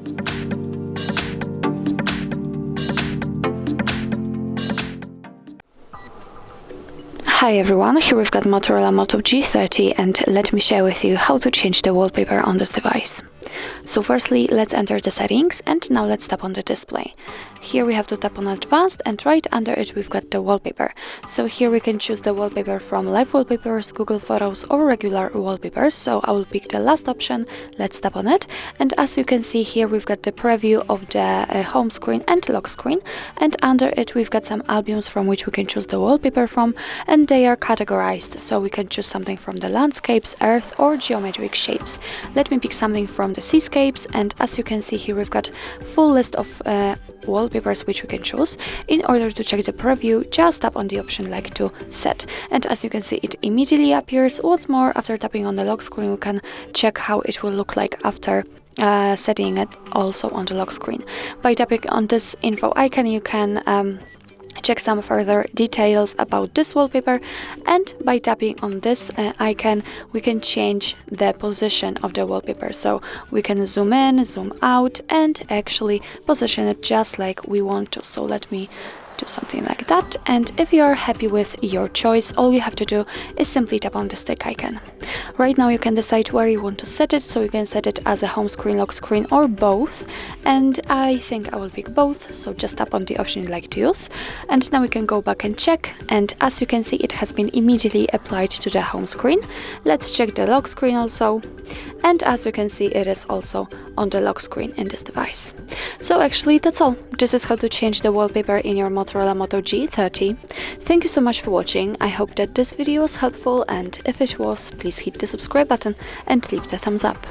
Hi everyone, here we've got Motorola Moto G30 and let me share with you how to change the wallpaper on this device. So firstly, let's enter the settings and now let's tap on the display. Here we have to tap on advanced and right under it we've got the wallpaper. So here we can choose the wallpaper from live wallpapers, Google Photos or regular wallpapers. So I will pick the last option, let's tap on it. And as you can see here we've got the preview of the home screen and lock screen. And under it we've got some albums from which we can choose the wallpaper from, and they are categorized. So we can choose something from the landscapes, earth or geometric shapes. Let me pick something from the seascapes, and as you can see here we've got full list of wallpapers which we can choose. In order to check the preview, just tap on the option like to set, and as you can see it immediately appears. What's more, after tapping on the lock screen we can check how it will look like after setting it also on the lock screen. By tapping on this info icon you can check some further details about this wallpaper, and by tapping on this icon we can change the position of the wallpaper. So we can zoom in, zoom out and actually position it just like we want to. So let me do something like that, and if you are happy with your choice, all you have to do is simply tap on the stick icon. Right now you can decide where you want to set it, so you can set it as a home screen, lock screen or both, and I think I will pick both, so just tap on the option you'd like to use. And now we can go back and check, and as you can see it has been immediately applied to the home screen. Let's check the lock screen also, and as you can see it is also on the lock screen in this device. So actually that's all. This is how to change the wallpaper in your Motorola Moto G30. Thank you so much for watching. I hope that this video was helpful, and if it was, please hit the subscribe button and leave the thumbs up.